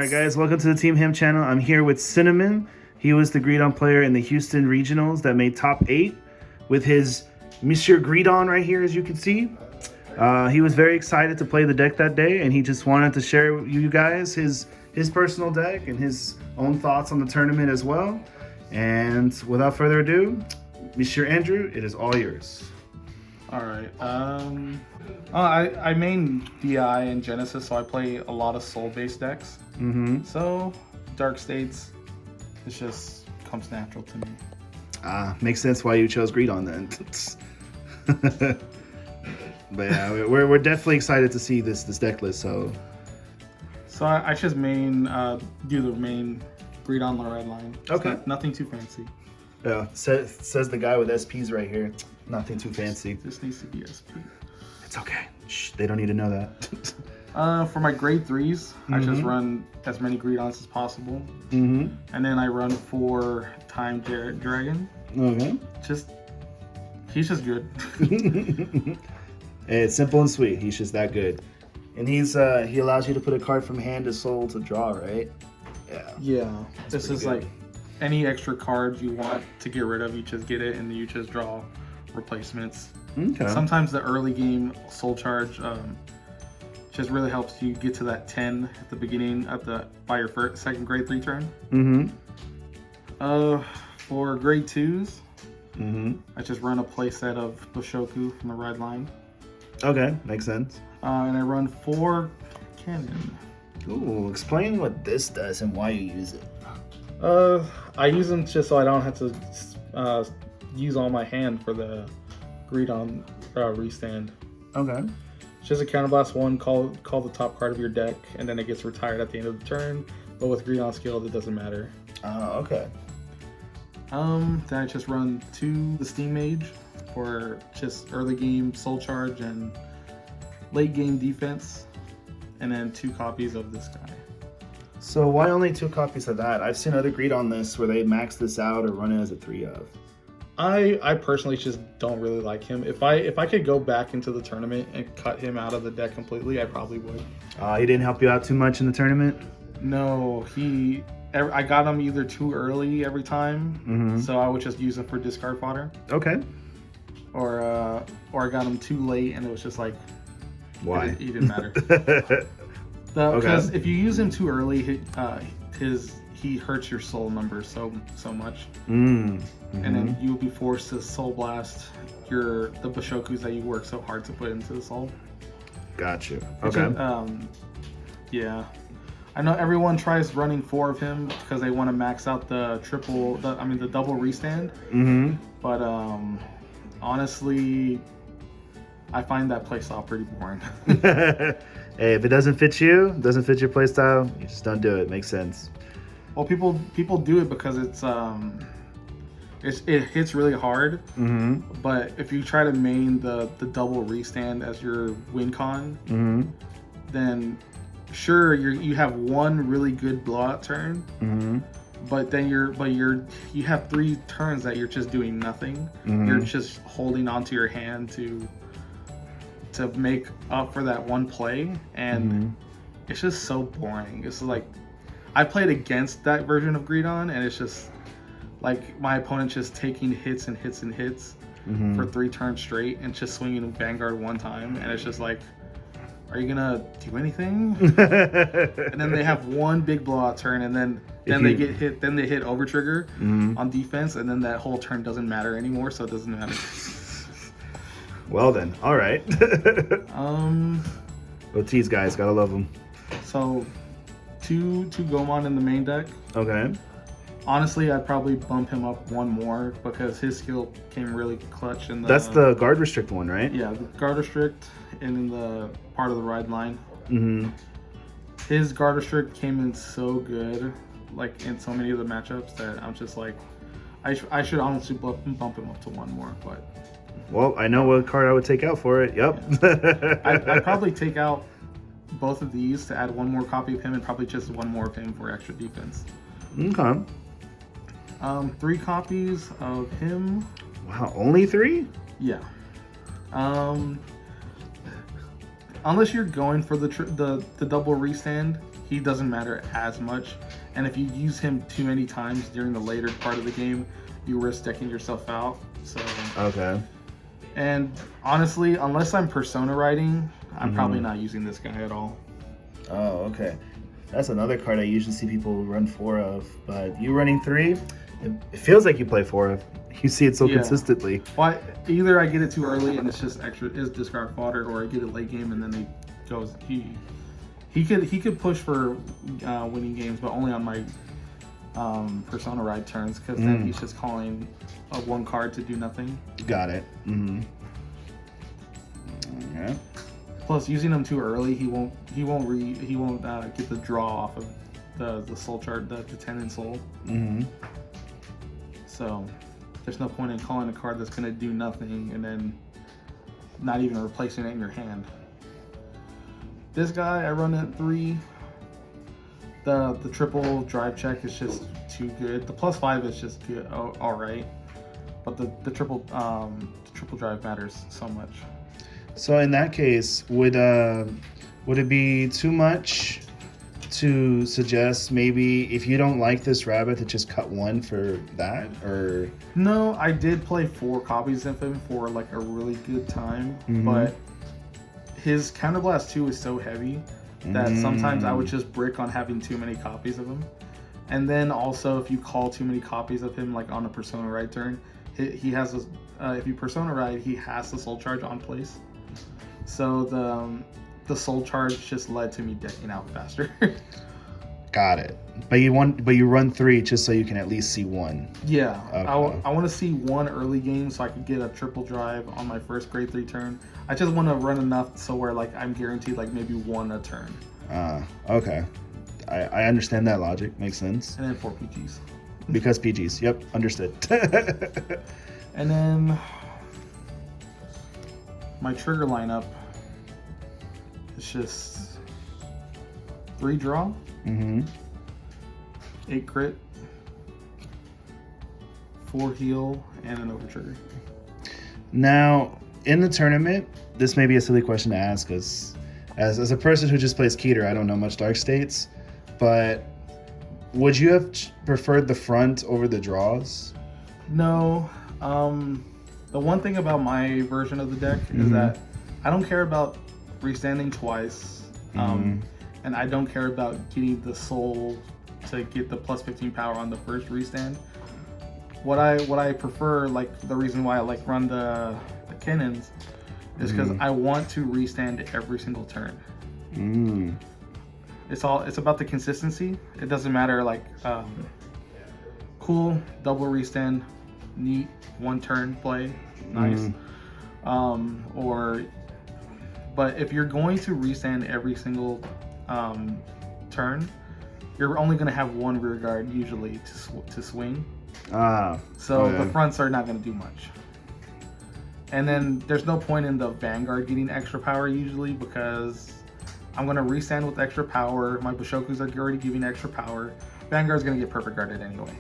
Alright guys, welcome to the Team Him channel. I'm here with Cinnamon. He was the Greedon player in the Houston Regionals that made top 8 with his Monsieur Greedon right here, as you can see. He was very excited to play the deck that day, and he just wanted to share with you guys his personal deck and his own thoughts on the tournament as well. And without further ado, Monsieur Andrew, it is all yours. Alright, I main DI and Genesis, so I play a lot of soul-based decks. So, Dark States, it just comes natural to me. Makes sense why you chose Greedon then. But yeah, we're definitely excited to see this deck list. So I just do the main Greedon red line. Okay. Nothing too fancy. Yeah, says the guy with SPs right here. Nothing too fancy. This needs to be SP. It's okay. Shh, they don't need to know that. For my grade 3s, I just run as many Greedons as possible. And then I run 4 Time Dragon. Okay. He's just good. It's simple and sweet. He's just that good. And he allows you to put a card from hand to soul to draw, right? Yeah. Yeah. This is good. Like any extra cards you want to get rid of, you just get it and you just draw replacements. Okay. Sometimes the early game soul charge just really helps you get to that 10 at the beginning by your second grade 3 turn. For grade 2s, I just run a playset of Boshoku from the red line. Okay, makes sense. And I run 4 Cannon. Ooh, explain what this does and why you use it. I use them just so I don't have to use all my hand for the Greedon restand. Okay. It's just a counterblast 1, call the top card of your deck, and then it gets retired at the end of the turn. But with Greedon skill, it doesn't matter. Okay. Then I just run 2 the Steam Mage for just early game soul charge and late game defense, and then 2 copies of this guy. So why only 2 copies of that? I've seen other Greedon lists where they max this out or run it as a 3 of. I personally just don't really like him. If I could go back into the tournament and cut him out of the deck completely, I probably would. He didn't help you out too much in the tournament? No, I got him either too early every time, so I would just use him for discard fodder. Okay. Or I got him too late, and it was just like, why? He didn't matter. Because if you use him too early, he hurts your soul number so much, and then you'll be forced to soul blast the Boshokus that you work so hard to put into the soul. Gotcha. Okay. Yeah. I know everyone tries running 4 of him because they want to max out the double restand. But honestly, I find that playstyle pretty boring. Hey, if it doesn't fit you, doesn't fit your playstyle, you just don't do it. Makes sense. Well, people do it because it hits really hard. But if you try to main the double restand as your win con, then sure you have 1 really good blowout turn, but then you have 3 turns that you're just doing nothing. You're just holding onto your hand to make up for that 1 play, and it's just so boring. It's like I played against that version of Greedon, and it's just like my opponent just taking hits and hits and hits for 3 turns straight and just swinging Vanguard 1 time, and it's just like, are you gonna do anything? And then they have 1 big blowout turn, and then they get hit. Then they hit overtrigger on defense, and then that whole turn doesn't matter anymore. So it doesn't matter. Well then, all right. OTs guys, gotta love them. So 2 Gomon in the main deck. Okay. Honestly, I'd probably bump him up 1 more because his skill came really clutch in the. That's the guard restrict one, right? Yeah, the guard restrict and in the part of the ride line. His guard restrict came in so good, like in so many of the matchups, that I'm just like, I should honestly bump him up to 1 more, but. Well, I know what card I would take out for it. Yep. Yeah. I'd probably take out both of these to add 1 more copy of him, and probably just 1 more of him for extra defense. Okay. 3 copies of him. Wow, only 3? Yeah. Unless you're going for the double restand, he doesn't matter as much. And if you use him too many times during the later part of the game, you risk decking yourself out. So Okay. And honestly, unless I'm persona riding, I'm probably not using this guy at all. Oh, okay. That's another card I usually see people run 4 of, but you running 3, it feels like you play 4 of. You see it so consistently. Well, either I get it too early and it's just extra is discard fodder, or I get it late game and then he goes he could push for winning games, but only on my persona ride turns, because then he's just calling a 1 card to do nothing. Got it. Yeah. Plus, using him too early, he won't get the draw off of the soul chart, the Tendon Soul. So there's no point in calling a card that's gonna do nothing and then not even replacing it in your hand. This guy I run at 3. The triple drive check is just too good. The +5 is just good, all right, but the triple drive matters so much. So in that case, would it be too much to suggest maybe if you don't like this rabbit to just cut 1 for that, or? No, I did play 4 copies of him for like a really good time, but his Counterblast 2 is so heavy that sometimes I would just brick on having too many copies of him. And then also, if you call too many copies of him, like on a Persona Ride turn, he has this, if you Persona Ride, he has the Soul Charge on place. So the Soul Charge just led to me decking out faster. Got it. But you run 3 just so you can at least see 1. Yeah, okay. I want to see 1 early game so I can get a triple drive on my first grade 3 turn. I just want to run enough so where like I'm guaranteed like maybe 1 a turn. Okay. I understand that logic. Makes sense. And then 4 PGs. Because PGs. Yep, understood. And then my trigger lineup is just 3 draw, 8 crit, 4 heal, and an over trigger. Now, in the tournament, this may be a silly question to ask, because as a person who just plays Keter, I don't know much Dark States, but would you have preferred the front over the draws? No. The one thing about my version of the deck is that I don't care about restanding twice, and I don't care about getting the soul to get the +15 power on the first restand. What I prefer, like the reason why I like run the cannons, is because I want to restand every single turn. It's about the consistency. It doesn't matter like cool double restand, neat 1 turn play, nice. But if you're going to restand every single turn, you're only going to have 1 rear guard usually to swing. So the fronts are not going to do much. And then there's no point in the Vanguard getting extra power usually, because I'm going to restand with extra power. My Bishokus are already giving extra power. Vanguard's going to get perfect guarded anyway.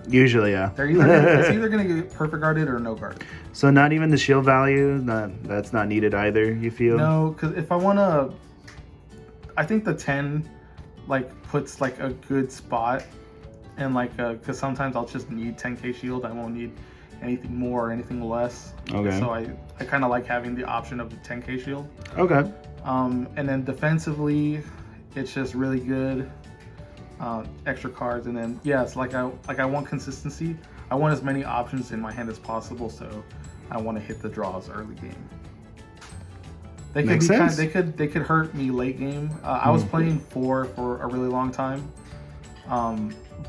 Usually, yeah. It's either going to get perfect guarded or no guard. So not even the shield value, that's not needed either, you feel? No, because if I want to, I think the 10 like puts like a good spot, and like because sometimes I'll just need 10k shield. I won't need anything more or anything less. Okay. So I kind of like having the option of the 10k shield. Okay. And then defensively, it's just really good. Extra cards, and then yes, like I want consistency. I want as many options in my hand as possible, so I want to hit the draws early game. They could hurt me late game. I was playing 4 for a really long time,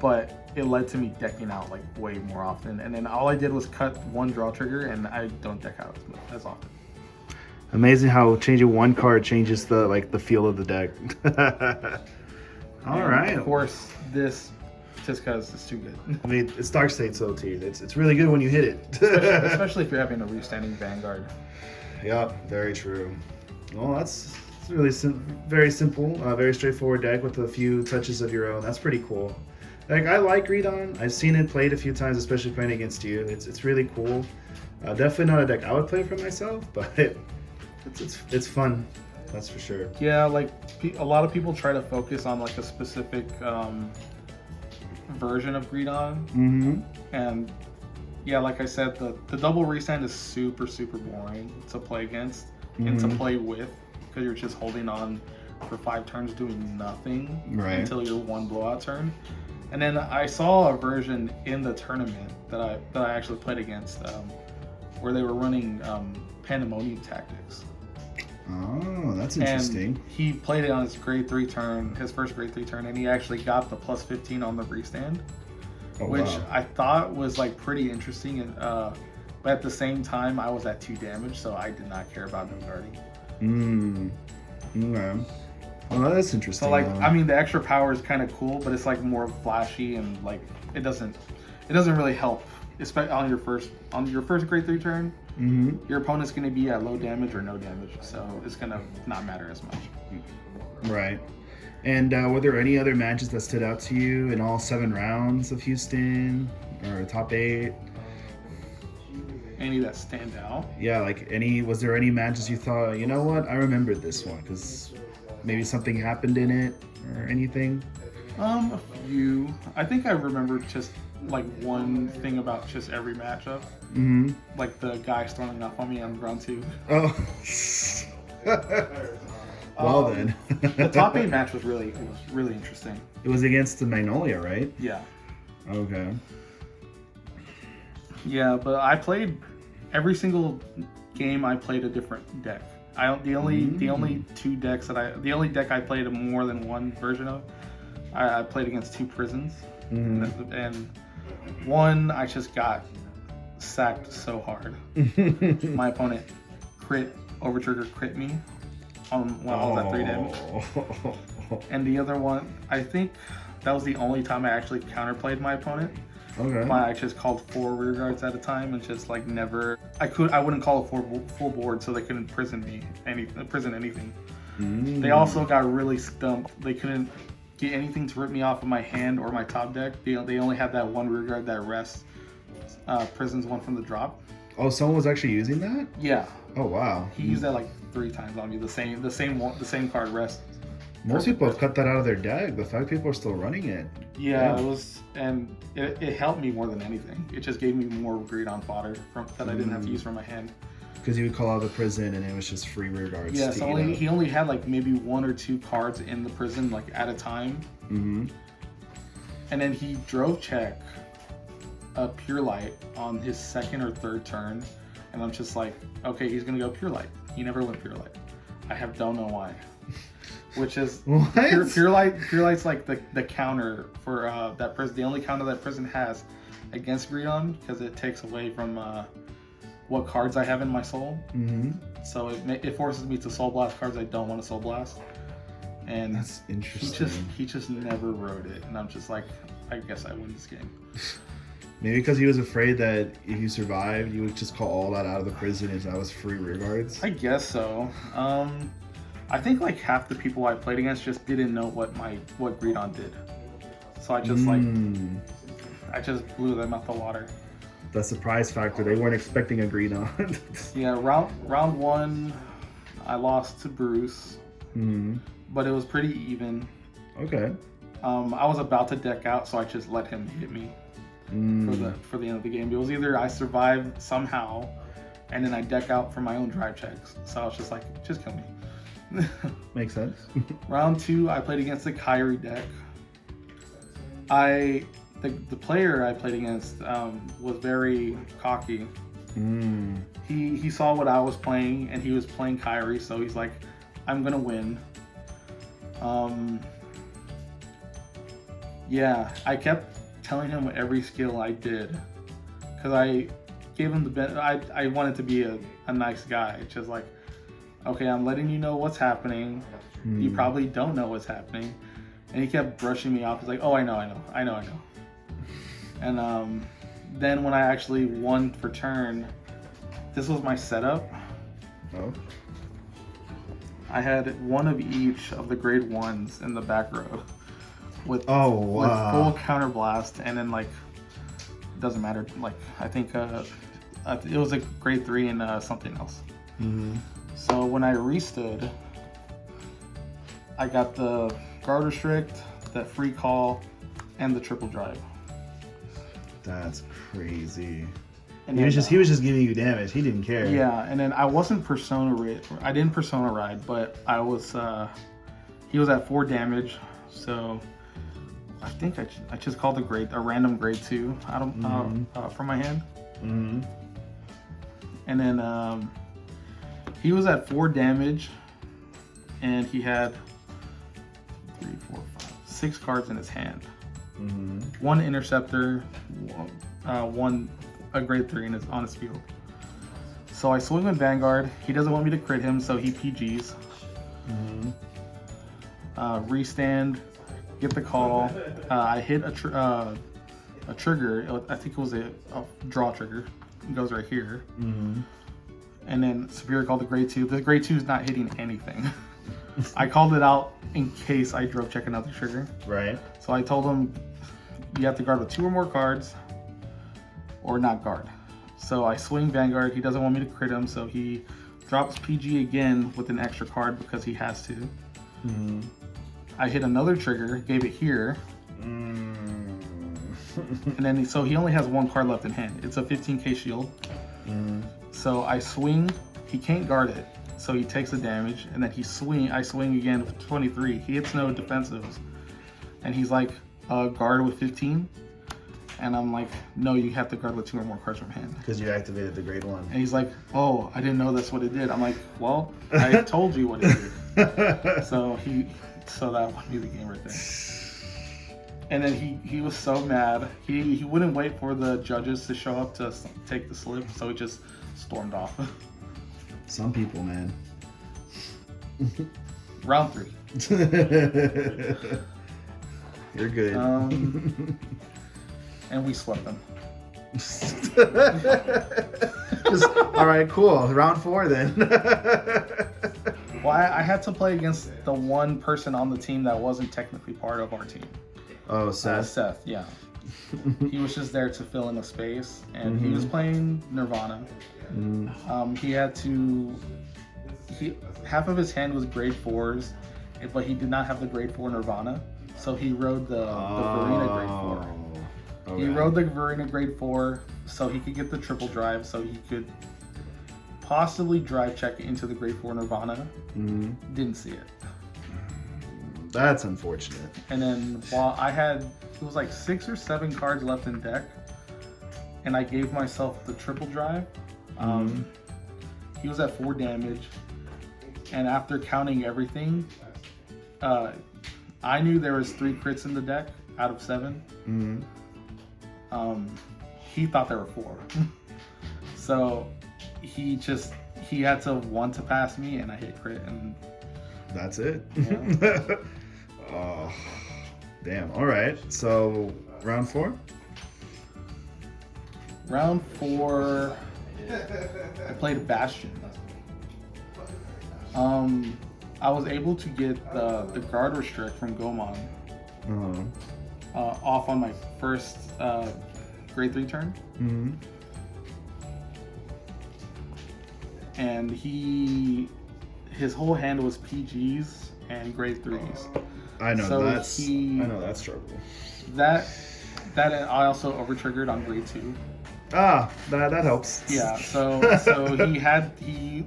but it led to me decking out like way more often. And then all I did was cut 1 draw trigger, and I don't deck out as often. Amazing how changing 1 card changes the feel of the deck. All right. Of course, this just because it's too good. I mean, it's Dark States OT. It's really good when you hit it. especially if you're having a restanding Vanguard. Yeah, very true. Well, that's really very simple, very straightforward deck with a few touches of your own. That's pretty cool. Like, I like Greedon. I've seen it played a few times, especially playing against you. It's really cool. Definitely not a deck I would play for myself, but it's fun. That's for sure. Yeah, like a lot of people try to focus on like a specific version of Greedon, and yeah, like I said, the double restand is super boring to play against and to play with, because you're just holding on for 5 turns doing nothing until your 1 blowout turn. And then I saw a version in the tournament that I actually played against, where they were running Pandemonium Tactics. Oh, that's interesting. And he played it on his grade 3 turn, his first grade 3 turn, and he actually got the plus 15 on the restand, which I thought was like pretty interesting. And but at the same time, I was at 2 damage, so I did not care about no guarding. Okay. Well, that's interesting. So like, I mean, the extra power is kind of cool, but it's like more flashy, and like it doesn't really help, especially on your first grade 3 turn. Your opponent's going to be at low damage or no damage, so it's going to not matter as much. Right. And were there any other matches that stood out to you in all 7 rounds of Houston or top 8? Any that stand out? Yeah, like was there any matches you thought, you know what, I remembered this one because maybe something happened in it or anything? A few. I think I remember just like one thing about just every matchup. Like the guy storming off on me on round 2. Oh. Well then. The top 8 match was really interesting. It was against the Magnolia, right? Yeah. Okay. Yeah, but I played every single game. I played a different deck. The only 2 decks the only deck I played more than one version of, I played against 2 prisons, and one I just got sacked so hard. My opponent overtrigger crit me when I was at 3 damage. And the other one, I think that was the only time I actually counterplayed my opponent. Okay. I just called 4 rear guards at a time and just like never. I wouldn't call a full board, so they couldn't prison anything. They also got really stumped. They couldn't get anything to rip me off of my hand or my top deck. They only had that 1 rear guard that rests prisons 1 from the drop. Oh, someone was actually using that? Yeah. Oh wow. He used that like 3 times on me. The same card rests. Most people have cut that out of their deck. The fact people are still running it. Yeah, it was, and it helped me more than anything. It just gave me more Greedon fodder that I didn't have to use from my hand. Because you would call out the prison and it was just free rear guards. Yeah, so he only had like maybe 1 or 2 cards in the prison like at a time. And then he drove check a Pure Light on his 2nd or 3rd turn, and I'm just like, okay, he's gonna go Pure Light. He never went Pure Light. Don't know why. Which is Pure Light's like the counter for that prison. The only counter that prison has against Greedon, because it takes away from what cards I have in my soul. So it forces me to soul blast cards I don't want to soul blast. And that's interesting. He just never wrote it, and I'm just like, I guess I win this game. Maybe because he was afraid that if you survived, you would just call all that out of the prison if that was free rear guards. I guess so. I think like half the people I played against just didn't know what Greedon did, so I just I just blew them out the water. The surprise factor, they weren't expecting a Greedon. Yeah, round 1, I lost to Bruce, but it was pretty even. Okay. I was about to deck out, so I just let him hit me for the end of the game. It was either I survive somehow, and then I deck out for my own drive checks. So I was just like, just kill me. Makes sense. Round 2, I played against the Kyrie deck. The player I played against was very cocky. He saw what I was playing, and he was playing Kyrie, so he's like, I'm gonna win. Yeah, I kept telling him every skill I did, because I gave him the benefit. I wanted to be a nice guy, just like, okay, I'm letting you know what's happening. You probably don't know what's happening. And he kept brushing me off. He's like, oh, I know. And then when I actually won for turn, this was my setup. Oh. I had 1 of each of the grade 1s in the back row with full counterblast, and then like, it doesn't matter. Like, I think it was a grade 3 and something else. So when I restood I got the guard restrict, the free call, and the triple drive. That's crazy. And he was just giving you damage. He didn't care. Yeah, and then I wasn't I didn't persona ride, but I was. He was at 4 damage, so I think I just called a random grade 2. I don't from my hand. Mm-hmm. And then he was at 4 damage, and he had 3, 4, 5, 6 cards in his hand. Mm-hmm. 1 interceptor, one a grade 3 on his field. So I swing with Vanguard. He doesn't want me to crit him, so he PGs. Mm-hmm. Restand, get the call. I hit a trigger. I think it was a draw trigger. It goes right here. Mm-hmm. And then Superior called the grade 2. The grade 2 is not hitting anything. I called it out in case I drove check another trigger. Right. So I told him you have to guard with 2 or more cards, or not guard. So I swing Vanguard. He doesn't want me to crit him, so he drops PG again with an extra card because he has to. Mm-hmm. I hit another trigger, gave it here, and then so he only has 1 card left in hand. It's a 15k shield. So I swing. He can't guard it, so he takes the damage, and then I swing again with 23. He hits no defensives, and he's like, guard with 15. And I'm like, no, you have to guard with 2 or more cards from hand. Because you activated the grade 1. And he's like, oh, I didn't know that's what it did. I'm like, well, I told you what it did. So that won me the game right there. And then he was so mad. He wouldn't wait for the judges to show up to take the slip, so he just stormed off. Some people, man. Round 3. You're good. And we swept them. All right, cool. Round 4 then. Well, I had to play against the one person on the team that wasn't technically part of our team. Oh, Seth. Seth, yeah. He was just there to fill in a space, and he was playing Nirvana. He had to. Half of his hand was grade 4s, but he did not have the grade 4 Nirvana, so he rode the Verena grade 4. Okay. He rode the Verena grade 4 so he could get the triple drive, so he could possibly drive check into the grade 4 Nirvana. Didn't see it. That's unfortunate. And then while it was like 6 or 7 cards left in deck, and I gave myself the triple drive. He was at 4 damage, and after counting everything, I knew there was 3 crits in the deck out of 7. He thought there were 4. So he had to want to pass me, and I hit crit, and that's it. Yeah. Oh, damn. All right. So round 4. Round 4, I played Bastion. I was able to get the guard restrict from Gomon off on my first grade 3 turn. And his whole hand was PGs and grade 3s. I know so that's struggle. That I also over triggered on grade 2. That helps. Yeah, so he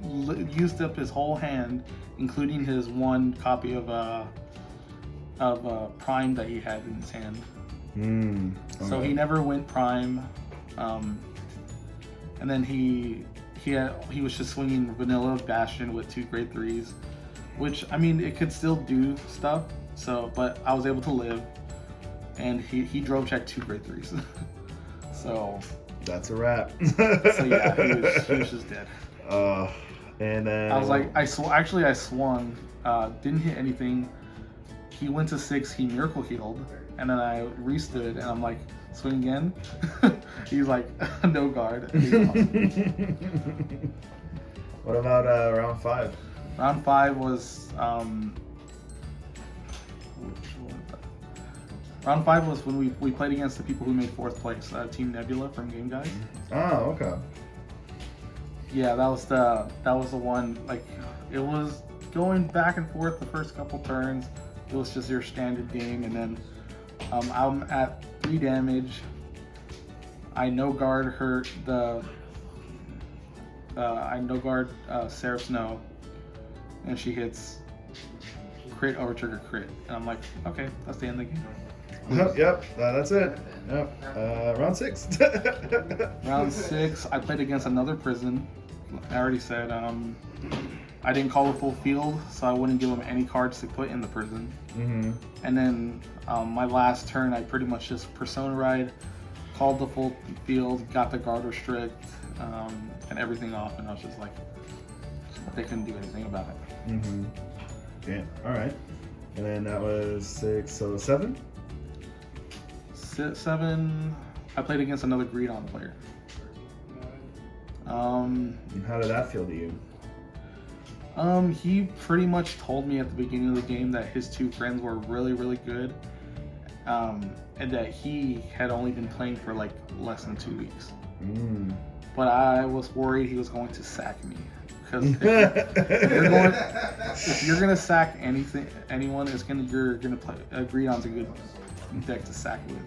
used up his whole hand, including his 1 copy of Prime that he had in his hand. Okay. So he never went Prime, and then he was just swinging vanilla Bastion with 2 grade 3s, which, I mean, it could still do stuff. So, but I was able to live, and he drove check 2 grade 3s. So that's a wrap. So yeah, he was just dead. And then I was like, I swung, didn't hit anything. He went to 6, he miracle healed, and then I restood, and I'm like, swing again. He's like, no guard. What about round 5? Round 5 was round 5 was when we played against the people who made 4th place, Team Nebula from Game Guide. Oh, okay. Yeah, that was the one. Like, it was going back and forth the first couple turns. It was just your standard game, and then I'm at 3 damage. I no guard her Sarah Snow, and she hits crit over trigger crit, and I'm like, okay, that's the end of the game. Yep, that's it. Yep. Round 6. Round 6, I played against another prison. I already said I didn't call the full field, so I wouldn't give him any cards to put in the prison. Mm-hmm. And then my last turn, I pretty much just persona ride, called the full field, got the guard restrict, and everything off, and I was just like, they couldn't do anything about it. Mm-hmm. Yeah. All right. And then that was 6, so 7. 7. I played against another Greedon player. And how did that feel to you? He pretty much told me at the beginning of the game that his 2 friends were really, really good, and that he had only been playing for like less than 2 weeks. Mm. But I was worried he was going to sack me, because if you're gonna sack anyone, you're gonna play. Greedon's a good deck to sack with.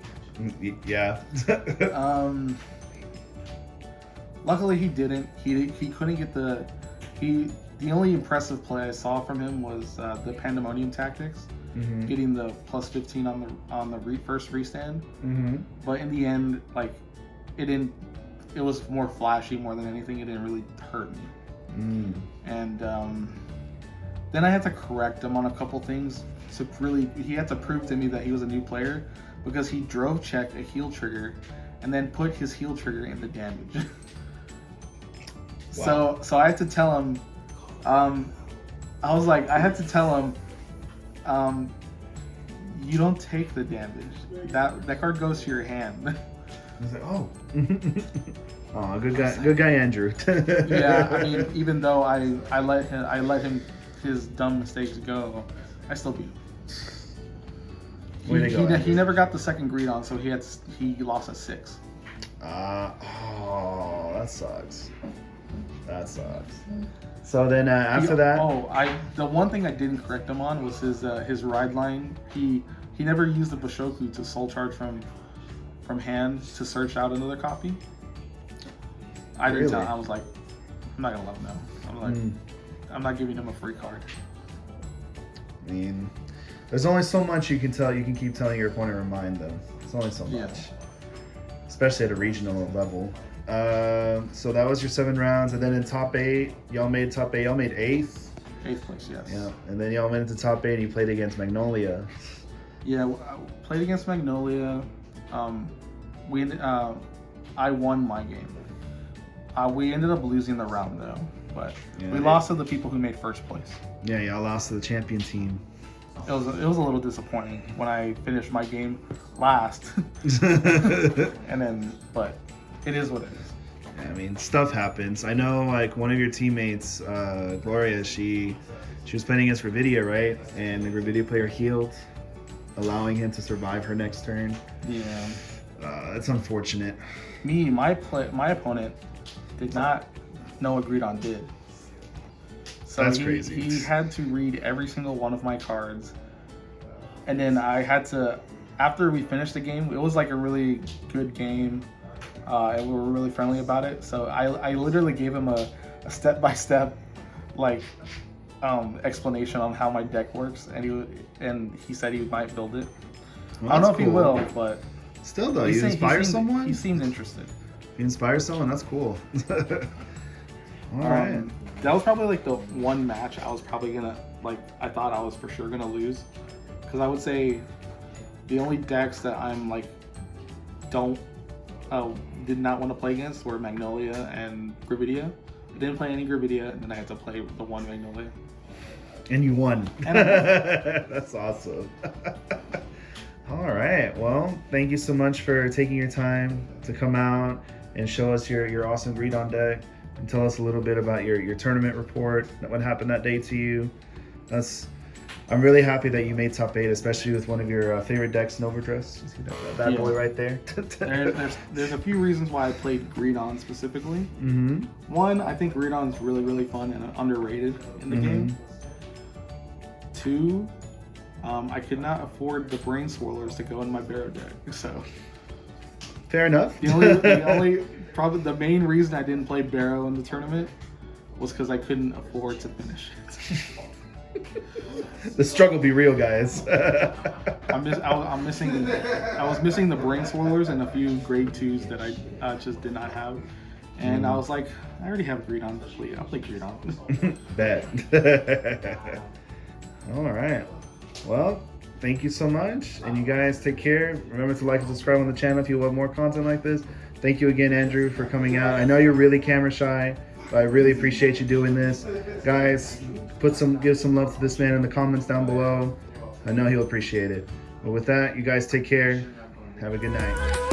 Yeah. Luckily he didn't. He couldn't get the only impressive play I saw from him was the Pandemonium Tactics, Mm-hmm. getting the plus 15 on the first restand. Mm-hmm. But in the end, like, it didn't. It was more flashy more than anything. It didn't really hurt me. Mm. And then I had to correct him on a couple things. So really, he had to prove to me that he was a new player, because he drove checked a heal trigger, and then put his heal trigger in the damage. Wow. So I had to tell him. I had to tell him, you don't take the damage. That card goes to your hand. He's like, oh. Oh, good guy, Andrew. Yeah, I mean, even though I let him his dumb mistakes go, I still beat him. He never got the second Greedon, so he lost at 6. Oh, that sucks. That sucks. So then after that, the one thing I didn't correct him on was his ride line. He never used the Bashoku to soul charge from hand to search out another copy. I didn't tell him. I was like, I'm not gonna let him know. I'm like, I'm not giving him a free card. I mean, there's only so much you can tell. You can keep telling your opponent, remind them. It's only so much, especially at a regional level. So that was your 7 rounds, and then in top 8, y'all made top 8. Y'all made 8th. 8th place, yes. Yeah, and then y'all went into top 8, and you played against Magnolia. Yeah, I played against Magnolia. I won my game. We ended up losing the round though, but we lost to the people who made first place. Yeah, y'all lost to the champion team. It was a little disappointing when I finished my game last, but it is what it is. Yeah, I mean, stuff happens. I know, like, one of your teammates, Gloria, she was playing against Gravidia, right? And the Gravidia player healed, allowing him to survive her next turn. Yeah. That's unfortunate. My opponent did not know what Greedon did. So that's crazy. He had to read every single one of my cards. And then I had to, after we finished the game, it was like a really good game. And we were really friendly about it. So I literally gave him a step-by-step explanation on how my deck works, and he said he might build it. Well, I don't know if cool. he will, but still though, you inspire someone? He seemed interested. You inspire someone? That's cool. All right. That was probably like the one match I was probably gonna, I thought I was for sure gonna lose, because I would say the only decks that I'm did not want to play against were Magnolia and Gravidia. I didn't play any Gravidia, and then I had to play the one Magnolia. And you won. That's awesome. All right. Well, thank you so much for taking your time to come out and show us your awesome Greedon deck and tell us a little bit about your tournament report, what happened that day to you. I'm really happy that you made top 8, especially with one of your favorite decks in Overdress. You see that boy right there? There's a few reasons why I played Greedon specifically. Mm-hmm. One, I think Greedon's really, really fun and underrated in the game. 2, I could not afford the brain swirlers to go in my barrow deck. So fair enough. Probably the main reason I didn't play barrow in the tournament was because I couldn't afford to finish it. The struggle be real, guys. I was missing the brain swirlers and a few grade 2s that I just did not have. And I was like, I already have Greedon. I'll play Greedon. Bet. All right. Well, thank you so much. And you guys take care. Remember to like and subscribe on the channel if you want more content like this. Thank you again, Andrew, for coming out. I know you're really camera shy, but I really appreciate you doing this. Guys, give some love to this man in the comments down below. I know he'll appreciate it. But with that, you guys take care. Have a good night.